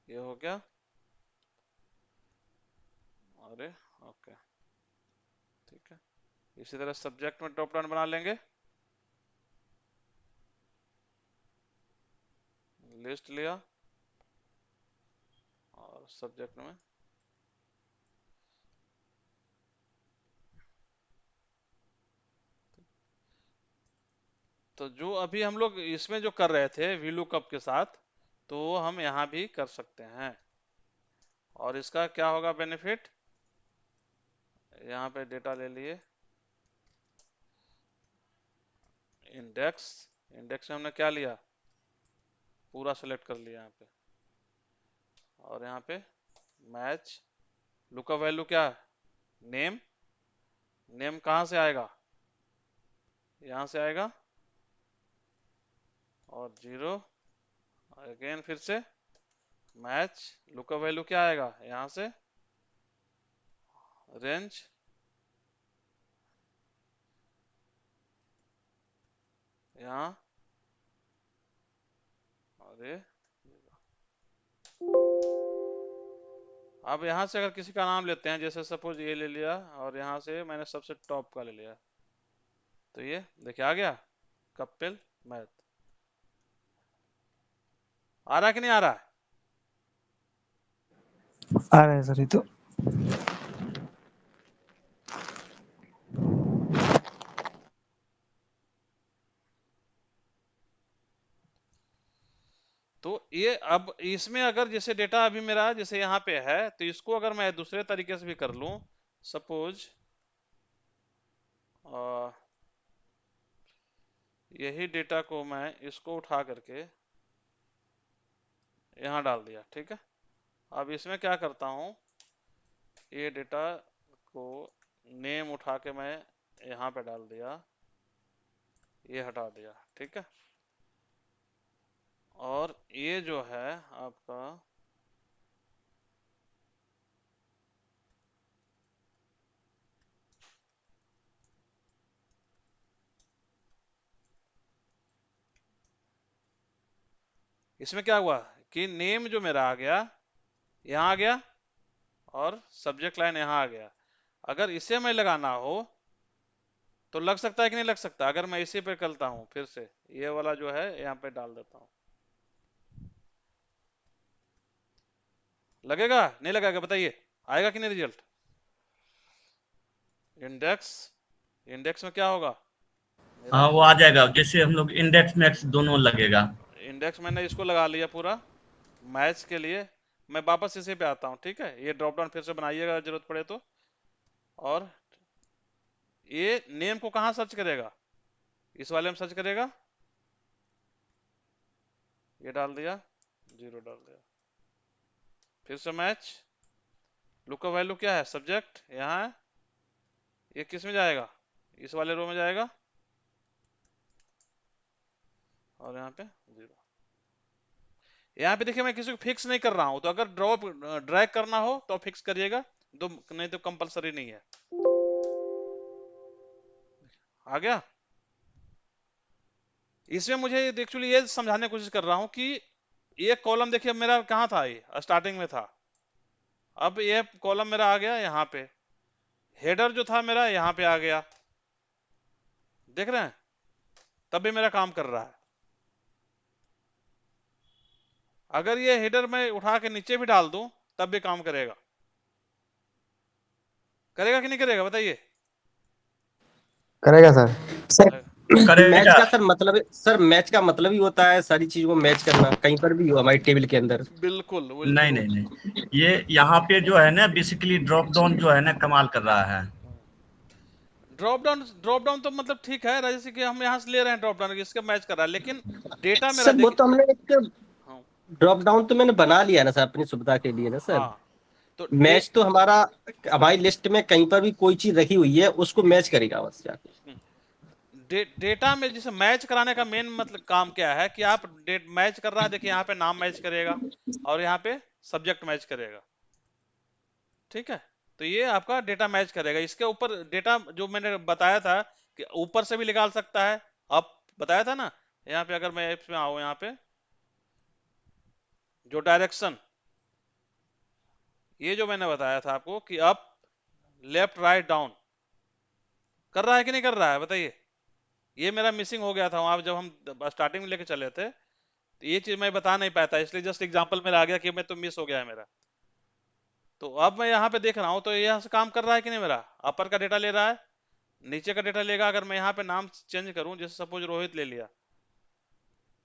ये हो गया, अरे ओके ठीक है। इसी तरह सब्जेक्ट में ड्रॉप डाउन बना लेंगे, लिस्ट लिया और सब्जेक्ट में, तो जो अभी हम लोग इसमें जो कर रहे थे वी लुकअप के साथ, तो हम यहाँ भी कर सकते हैं। और इसका क्या होगा बेनिफिट, यहाँ पे डेटा ले लिए इंडेक्स, इंडेक्स में हमने क्या लिया, पूरा सेलेक्ट कर लिया यहाँ पे, और यहाँ पे मैच, लुकअप वैल्यू क्या है, नेम, नेम कहाँ से आएगा, यहाँ से आएगा, और 0, अगेन फिर से मैच, लुकअप वैल्यू क्या आएगा यहाँ से, रेंज, यहाँ, अरे अब यहाँ से अगर किसी का नाम लेते हैं, जैसे सपोज ये ले लिया और यहाँ से मैंने सबसे टॉप का ले लिया, तो ये देखिए आ गया कपिल मैथ। आ रहा है कि नहीं आ रहा है? आ रहा है सर ये तो। तो ये अब इसमें अगर जैसे डेटा अभी मेरा जैसे यहाँ पे है, तो इसको अगर मैं दूसरे तरीके से भी कर लूं, सपोज यही डेटा को मैं इसको उठा करके यहाँ डाल दिया, ठीक है। अब इसमें क्या करता हूँ, ये डेटा को नेम उठा के मैं यहाँ पे डाल दिया, ये हटा दिया, ठीक है। और ये जो है आपका इसमें क्या हुआ कि नेम जो मेरा आ गया यहाँ आ गया और सब्जेक्ट लाइन यहाँ आ गया। अगर इसे मैं लगाना हो तो लग सकता है कि नहीं लग सकता? अगर मैं इसी पे करता हूँ, फिर से ये वाला जो है यहाँ पे डाल देता हूँ, लगेगा नहीं लगेगा बताइए? आएगा कि नहीं रिजल्ट? इंडेक्स, इंडेक्स में क्या होगा मेरा? हाँ वो आ जाएगा, जैसे हम लोग इंडेक्स मैक्स दोनों लगेगा। इंडेक्स मैंने इसको लगा लिया पूरा मैच के लिए। मैं वापस इसी पे आता हूँ, ठीक है। ये ड्रॉप डाउन फिर से बनाइएगा जरूरत पड़े तो। और ये नेम को कहाँ सर्च करेगा? इस वाले में सर्च करेगा, ये डाल दिया, 0 डाल दिया, फिर से मैच। लुकअप वैल्यू क्या है? सब्जेक्ट यहाँ है, ये किस में जाएगा? इस वाले रो में जाएगा, और यहाँ पे 0। यहाँ पे देखिए मैं किसी को फिक्स नहीं कर रहा हूं, तो अगर ड्रॉप ड्रैग करना हो तो फिक्स करिएगा, तो नहीं तो कंपलसरी नहीं है। आ गया? इसमें मुझे एक्चुअली ये समझाने की कोशिश कर रहा हूं कि ये कॉलम देखिए मेरा कहाँ था, ये स्टार्टिंग में था, अब ये कॉलम मेरा आ गया यहाँ पे, हेडर जो था मेरा यहाँ पे आ गया, देख रहे हैं? तब भी मेरा काम कर रहा है। अगर ये हेडर मैं उठा के नीचे भी डाल दूं तब भी काम करेगा। करेगा कि नहीं करेगा बताइए? करेगा सर। सर मैच करेगा। का सर मतलब सर मैच का मतलब ही होता है सारी चीज को मैच करना, कहीं पर भी हो हमारी टेबल के अंदर। बिल्कुल नहीं बिल्कुल। नहीं नहीं, ये यहाँ पे जो है ना बेसिकली ड्रॉप डाउन जो है ना कमाल कर रहा है। ड्रॉप डाउन तो मतलब ठीक है, जैसे कि हम यहाँ से ले रहे हैं ड्रॉप डाउन, इसके मैच कर रहा है, लेकिन डेटा मेरा सर वो देखिए। तो हमने एक हाँ ड्रॉप डाउन तो मैंने बना लिया ना सर अपनी सुविधा के लिए ना सर। हाँ, तो मैच तो हमारा हमारी लिस्ट में कहीं पर भी कोई चीज रखी हुई है उसको मैच करेगा बस जाके। डेटा में जैसे मैच कराने का मेन मतलब काम क्या है कि आप मैच कर रहा है, देखिए यहाँ पे नाम मैच करेगा और यहाँ पे सब्जेक्ट मैच करेगा, ठीक है। तो ये आपका डेटा मैच करेगा। इसके ऊपर डेटा जो मैंने बताया था कि ऊपर से भी निकाल सकता है, अप बताया था ना। यहाँ पे अगर मैं इसमें आऊं, यहाँ पे जो डायरेक्शन, ये जो मैंने बताया था आपको कि अप लेफ्ट राइट डाउन, कर रहा है कि नहीं कर रहा है बताइए? ये मेरा मिसिंग हो गया था वहां जब हम स्टार्टिंग में लेके चले थे, तो ये चीज मैं बता नहीं पाया था, इसलिए जस्ट एग्जांपल मेरा आ गया कि मैं तो मिस हो गया है मेरा। तो अब मैं यहाँ पे देख रहा हूँ, तो यहाँ से काम कर रहा है कि नहीं मेरा? अपर का डेटा ले रहा है, नीचे का डेटा लेगा। अगर मैं यहाँ पे नाम चेंज करूं, जैसे सपोज रोहित ले लिया,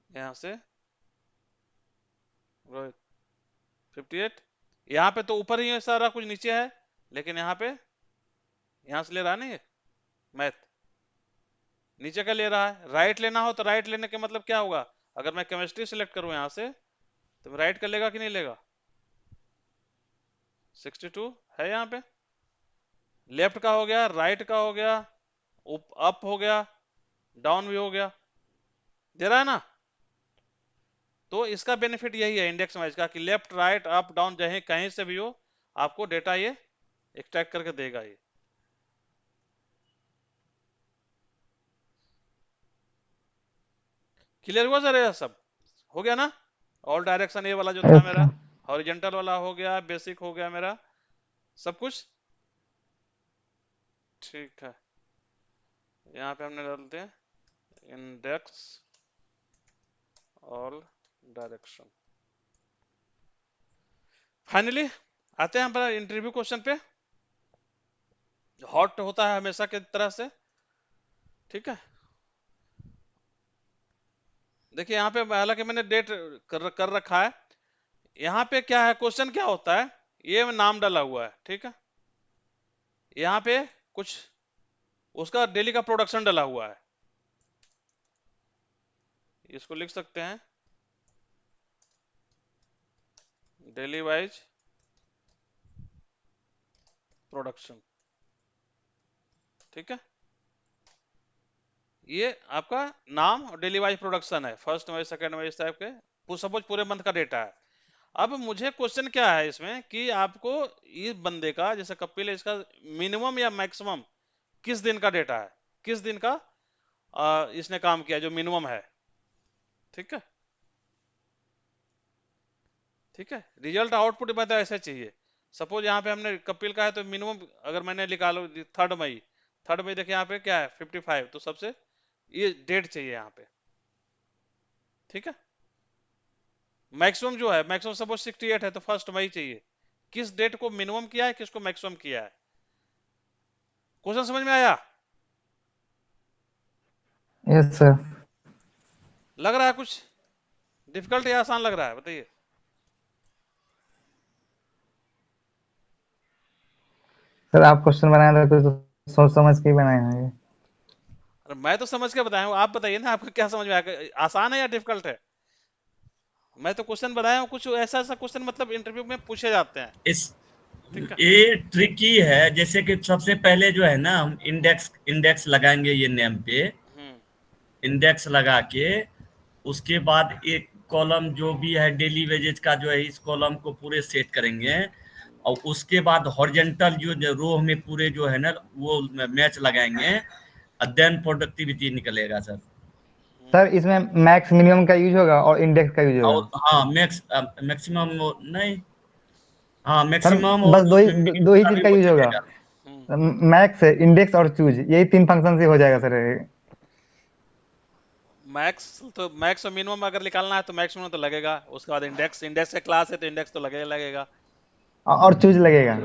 यहाँ से रोहित 58, यहाँ पे तो ऊपर ही है सारा कुछ, नीचे है, लेकिन यहाँ पे यहाँ से ले रहा है ना ये मैथ, नीचे का ले रहा है। राइट लेना हो तो राइट लेने के मतलब क्या होगा? अगर मैं केमिस्ट्री सिलेक्ट करूं यहाँ से, तो राइट का लेगा कि नहीं लेगा? 62 है यहाँ पे, लेफ्ट का हो गया, राइट का हो गया, अप हो गया, डाउन भी हो गया, दे रहा है ना। तो इसका बेनिफिट यही है इंडेक्स मैच का कि लेफ्ट राइट अप डाउन जहीं कहीं से भी हो, आपको डेटा ये एक्सट्रैक्ट करके देगा ये। क्लियर हुआ सर? ये सब हो गया ना? ऑल डायरेक्शन ये वाला जो था यस मेरा, सर। हॉरिजेंटल वाला हो गया, बेसिक हो गया मेरा, सब कुछ ठीक है। यहाँ पे हमने डालते हैं इंडेक्स ऑल डायरेक्शन। फाइनली आते हैं हम इंटरव्यू क्वेश्चन पे, हॉट होता है हमेशा की तरह से। ठीक है, देखिए यहाँ पे हालांकि मैंने डेट कर रखा है। यहाँ पे क्या है, क्वेश्चन क्या होता है, ये नाम डाला हुआ है, ठीक है। यहाँ पे कुछ उसका डेली का प्रोडक्शन डाला हुआ है, इसको लिख सकते हैं डेली वाइज प्रोडक्शन। ठीक है, ये आपका नाम और डेली वाइज प्रोडक्शन है, first wise second wise type के, सपोज पूरे मंथ का डेटा है। अब मुझे क्वेश्चन क्या है इसमें कि आपको इस बंदे का, जैसे कपिल है, इसका मिनिमम या मैक्सिमम किस दिन का डेटा है, किस दिन का इसने काम किया जो मिनिमम है। ठीक है, ठीक है, रिजल्ट आउटपुट में तो ऐसा चाहिए। सपोज यहाँ पे हमने कपिल का है तो मिनिमम अगर मैंने लिखा लो 3 मई, 3 मई देखिए यहाँ पे क्या है 55, तो सबसे ये डेट चाहिए यहाँ पे। ठीक है, मैक्सिमम जो है, मैक्सिमम सपोज 68 है तो 1 मई चाहिए, किस डेट को मिनिमम किया है, किसको मैक्सिमम किया है। क्वेश्चन समझ में आया? Yes sir. लग रहा है कुछ डिफिकल्ट या आसान लग रहा है, बताइए। सर आप क्वेश्चन बनाए थे कुछ तो सोच समझ के ही बनाए होंगे। अरे मैं तो समझ के बताया हूँ, आप बताइए ना आपको क्या समझ में आया, आसान है या डिफिकल्ट है। मैं तो क्वेश्चन बनाया हूँ, कुछ ऐसा ऐसा क्वेश्चन मतलब इंटरव्यू में पूछे जाते हैं। इस ठीक है, ये ट्रिकी है, जैसे कि सबसे पहले जो है ना, हम इंडेक्स इंडेक्स लगाएंगे ये नेम पे, हम्म, इंडेक्स लगा के उसके बाद एक कॉलम जो भी है डेली वेजेज का जो है, इस कॉलम को पूरे सेट करेंगे, और उसके बाद हॉरिजेंटल जो रो में पूरे जो है ना वो मैच लगाएंगे, और देन प्रोडक्टिविटी निकलेगा सर। सर इसमें मैक्स मिनिमम का यूज होगा और इंडेक्स का यूज होगा। और हाँ, मैक्सिमम नहीं, हाँ सर मैक्सिमम बस और दो मिनिमम ही का चीज भी का वो यूज होगा, चलेगा। हम्म। मैक्स इंडेक्स और चूज, यही 3 फंक्शन से हो जाएगा सर। मैक्स तो मैक्स और मिनिमम अगर निकालना है तो मैक्स मिनिमम तो लगेगा, उसके बाद इंडेक्स, इंडेक्स का क्लास है तो इंडेक्स तो लगेगा लगेगा। और चूज लगेगा।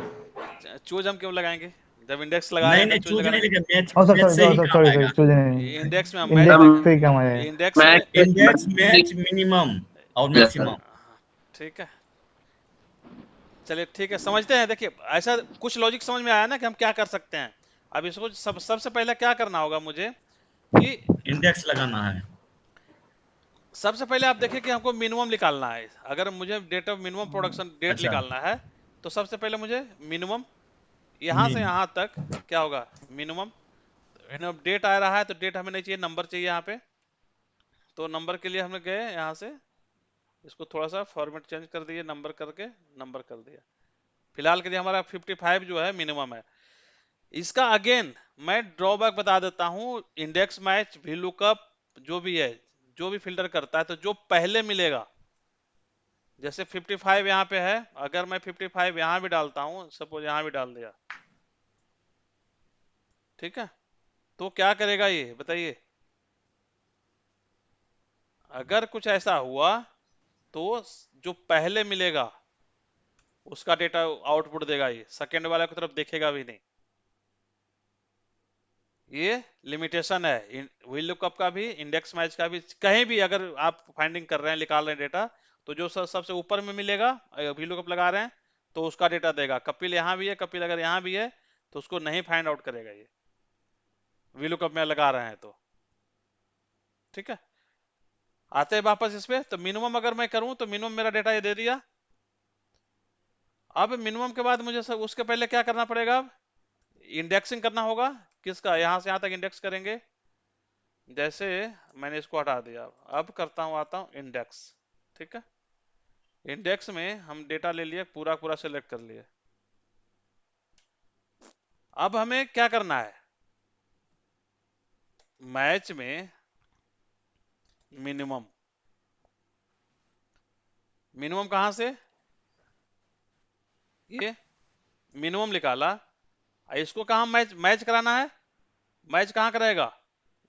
चूज हम क्यों लगाएंगे, जब इंडेक्स लगा रहे नहीं हैं तो नहीं, चूज चूज नहीं, लगाएंगे। लेकिन मैच और सर मैच से ही सर काम सॉरी सॉरी, आएगा। चूज नहीं, इंडेक्स में मैच इंडेक्स लगा, से ही काम हो जाएगा। इंडेक्स में। इंडेक्स मैच मिनिमम और मैक्सिमम। ठीक है, चलिए ठीक है, समझते हैं। देखिए ऐसा कुछ लॉजिक समझ में आया ना कि हम क्या कर सकते हैं। अब इसको सबसे पहले क्या करना होगा मुझे कि इंडेक्स लगाना है। सबसे पहले आप देखिए कि हमको मिनिमम निकालना है। अगर मुझे date of minimum production date अच्छा, निकालना है तो सबसे पहले मुझे मिनिमम, यहां से मीन यहां तक क्या होगा, मिनिमम। डेट आ रहा है तो डेट हमें नहीं चाहिए, नंबर चाहिए यहाँ पे। तो नंबर के लिए हम गए यहाँ से, इसको थोड़ा सा फॉर्मेट चेंज कर दिए, नंबर करके नंबर कर दिया। फिलहाल के लिए हमारा 55 जो है मिनिमम है। इसका अगेन मैं ड्रॉबैक बता देता हूँ, इंडेक्स मैच भी लुकअप जो भी है, जो भी फिल्टर करता है तो जो पहले मिलेगा, जैसे 55 यहाँ पे है, अगर मैं 55 यहाँ भी डालता हूँ, सपोज यहाँ भी डाल दिया, ठीक है, तो क्या करेगा ये बताइए। अगर कुछ ऐसा हुआ तो जो पहले मिलेगा उसका डेटा आउटपुट देगा, ये सेकंड वाले की तरफ देखेगा भी नहीं। ये लिमिटेशन है व्हील लुकअप का भी, इंडेक्स मैच का भी। कहीं भी अगर आप फाइंडिंग कर रहे हैं, निकाल रहे हैं डेटा, तो जो सबसे ऊपर में मिलेगा, व्हील लुकअप लगा रहे हैं तो उसका डेटा देगा। कपिल यहाँ भी है, कपिल अगर यहाँ भी है तो उसको नहीं फाइंड आउट करेगा ये, व्हील लुकअप में लगा रहे हैं तो। ठीक है, आते हैं वापस इस पे। तो मिनिमम अगर मैं करूं तो मिनिमम मेरा डेटा ये दे दिया। अब मिनिमम के बाद मुझे उसके पहले क्या करना पड़ेगा, अब इंडेक्सिंग करना होगा। किसका, यहां से यहां तक इंडेक्स करेंगे। जैसे मैंने इसको हटा दिया, अब करता हूं, आता हूं इंडेक्स। ठीक है, इंडेक्स में हम डेटा ले लिए, पूरा पूरा सेलेक्ट कर लिए। अब हमें क्या करना है, मैच में मिनिमम। मिनिमम कहां से? ये मिनिमम निकाला, इसको कहां मैच मैच कराना है? मैच कहां कराएगा?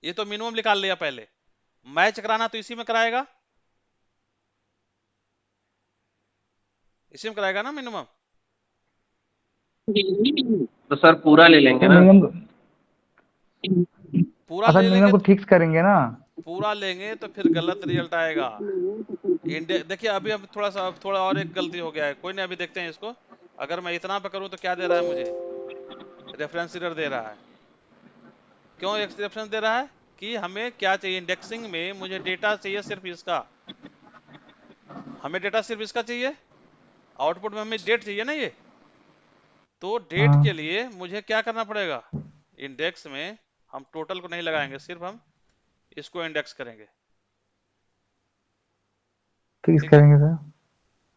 ये तो मिनिमम निकाल लिया पहले, मैच कराना तो इसी में कराएगा, इसी में कराएगा ना मिनिमम। तो सर पूरा ले लेंगे तो ना। मिनिमम पूरा अच्छा ले मिनिमम लेंगे को तो, फिक्स करेंगे ना। पूरा लेंगे तो फिर गलत रिजल्ट आएगा। देखिए अभी अब थोड़ा सा, अब थोड़ा और एक गलती हो गया है, कोई नहीं अभी देखते हैं इसको। अगर मैं इतना पे करूं तो क्या दे रहा है मुझे? रेफरेंस एरर दे रहा है। क्यों रेफरेंस दे रहा है? कि हमें क्या चाहिए इंडेक्सिंग में, मुझे डेटा चाहिए सिर्फ इसका, हमें डेटा सिर्फ इसका चाहिए, आउटपुट में हमें डेट चाहिए ना ये। तो डेट के हाँ लिए मुझे क्या करना पड़ेगा? इंडेक्स में हम टोटल को नहीं लगाएंगे, सिर्फ हम इसको इंडेक्स करेंगे। फिक्स ठीक है, करेंगे सर।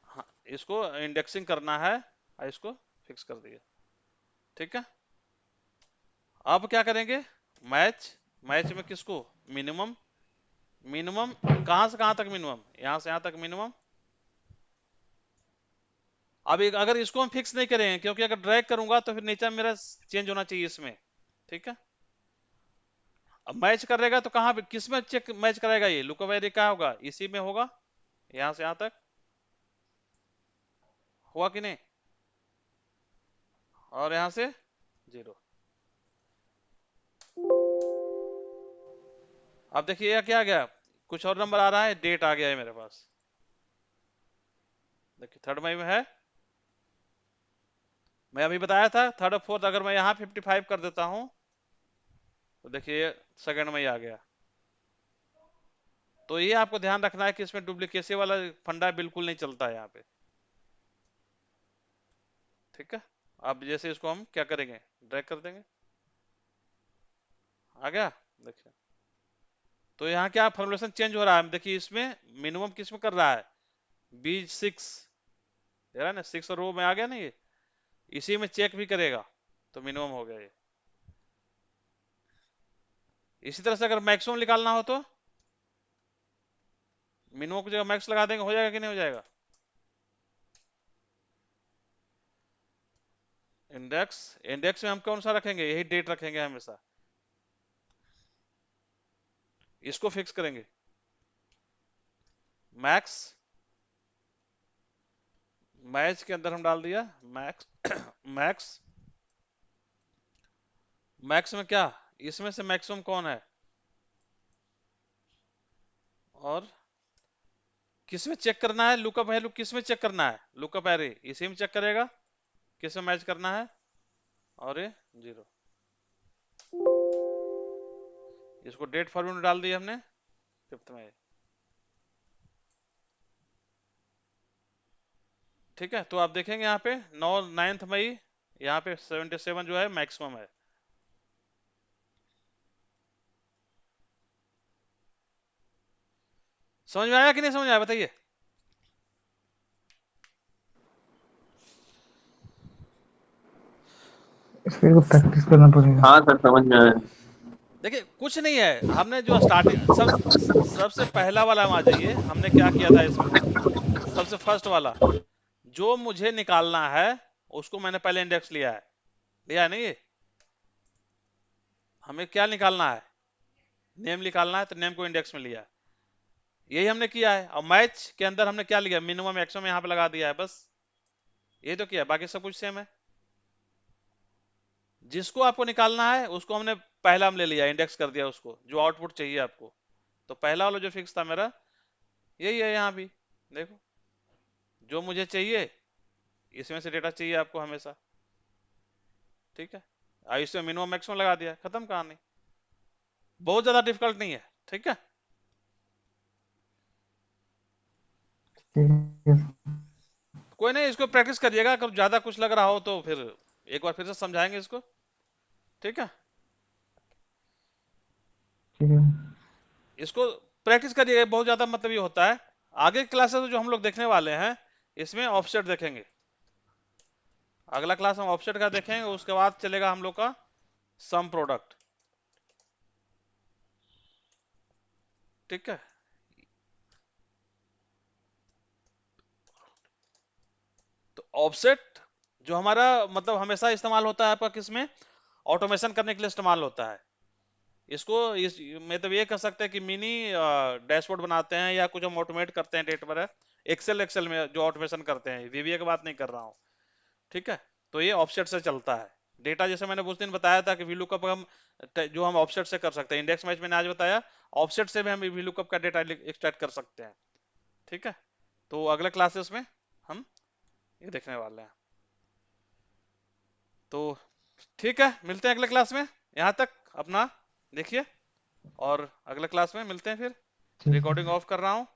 हाँ इसको इंडेक्सिंग करना है और इसको फिक्स कर दिए। ठीक है, अब क्या करेंगे? मैच, मैच में किसको? मिनिमम। मिनिमम कहां से कहां तक मिनिमम? यहां से यहां तक मिनिमम। अब अगर इसको हम फिक्स नहीं करेंगे, क्योंकि अगर ड्रैग करूंगा तो फिर नीचे मेरा चेंज होना चाहिए इसमें। ठीक है, अब मैच करेगा तो कहां पे, किस में चेक मैच कराएगा? ये लुकअप एरे क्या होगा? इसी में होगा, यहां से यहां तक हुआ कि नहीं, और यहां से 0। अब देखिए यह क्या आ गया, कुछ और नंबर आ रहा है, डेट आ गया है मेरे पास। देखिए 3 मई में है, मैं अभी बताया था 3 और 4, अगर मैं यहाँ 55 कर देता हूं तो देखिए 2 मई आ गया। तो ये आपको ध्यान रखना है कि इसमें डुप्लीकेसी वाला फंडा बिल्कुल नहीं चलता है यहाँ पे। ठीक है, अब जैसे इसको हम क्या करेंगे, ड्रैग कर देंगे, आ गया। देखिए तो यहाँ क्या फॉर्मुलेशन चेंज हो रहा है, देखिए इसमें मिनिमम किस में कर रहा है? B6 दे रहा है ना, 6 रो में आ गया ना ये, इसी में चेक भी करेगा तो मिनिमम हो गया ये। इसी तरह से अगर मैक्सिमम निकालना हो तो मिनिमम की जगह मैक्स लगा देंगे, हो जाएगा कि नहीं हो जाएगा? इंडेक्स, इंडेक्स में हम कौन सा रखेंगे? यही डेट रखेंगे हमेशा, इसको फिक्स करेंगे। मैक्स, मैच के अंदर हम डाल दिया मैक्स मैक्स, मैक्स में क्या, इसमें से मैक्सिमम कौन है, और किस में चेक करना है? लुकअप है, किस में चेक करना है? लुकअप एरे इसी में चेक करेगा, किस में मैच करना है, और ये 0। इसको डेट फॉर्मेट में डाल दिया हमने 5 मई। ठीक है, तो आप देखेंगे यहाँ पे 9 मई, यहाँ पे 77 जो है मैक्सिमम है। समझ में आया कि नहीं समझ में आया, बताइए। इसको प्रैक्टिस करना पड़ेगा। हाँ सर समझ में आया। देखिए कुछ नहीं है, हमने जो स्टार्टिंग सबसे पहला वाला हम आ जाइए, हमने क्या किया था इसमें, सबसे फर्स्ट वाला जो मुझे निकालना है उसको मैंने पहले इंडेक्स लिया है, लिया है नहीं ये। हमें क्या निकालना है? नेम निकालना है, तो नेम को इंडेक्स में लिया, यही हमने किया है। और मैच के अंदर हमने क्या लिया? मिनिमम मैक्सिमम यहाँ पे लगा दिया है, बस ये तो किया, बाकी सब कुछ सेम है। जिसको आपको निकालना है उसको हमने पहला हम ले लिया, इंडेक्स कर दिया उसको, जो आउटपुट चाहिए आपको। तो पहला वाला जो फिक्स था मेरा यही है, यहाँ भी देखो जो मुझे चाहिए, इसमें से डेटा चाहिए आपको हमेशा। ठीक है, इसमें मिनिमम मैक्सिमम लगा दिया, खत्म कहानी, बहुत ज्यादा डिफिकल्ट नहीं है। ठीक है, ठीक है। कोई नहीं, इसको प्रैक्टिस करिएगा, अगर ज्यादा कुछ लग रहा हो तो फिर एक बार फिर से समझाएंगे इसको। ठीक है, ठीक है। इसको प्रैक्टिस करिएगा, बहुत ज्यादा मतलब ये होता है। आगे क्लासेस जो हम लोग देखने वाले हैं इसमें ऑफसेट देखेंगे, अगला क्लास हम ऑफसेट का देखेंगे, उसके बाद चलेगा हम लोग का सम प्रोडक्ट। ठीक है, तो ऑफसेट जो हमारा मतलब हमेशा इस्तेमाल होता है आपका किसमें, ऑटोमेशन करने के लिए इस्तेमाल होता है। इसको इस मतलब ये कह सकते हैं कि मिनी डैशबोर्ड बनाते हैं या कुछ हम ऑटोमेट करते हैं डेट पर, एक्सेल में जो ऑटोमेशन करते हैं, वीबीए की बात नहीं कर रहा हूँ, ठीक है। तो ये ऑफसेट से चलता है डेटा। जैसे मैंने उस दिन बताया था कि वीलुकअप हम जो हम ऑफसेट से कर सकते हैं, इंडेक्स मैच मैंने आज बताया, ऑफसेट से भी हम वीलुकअप का डेटा एक्सट्रैक्ट कर सकते हैं, ठीक है। तो अगले क्लासेस में हम ये देखने वाले हैं। तो ठीक है, मिलते हैं अगले क्लास में। यहाँ तक अपना देखिए, और अगले क्लास में मिलते हैं फिर। ठीक है। रिकॉर्डिंग ऑफ कर रहा हूँ।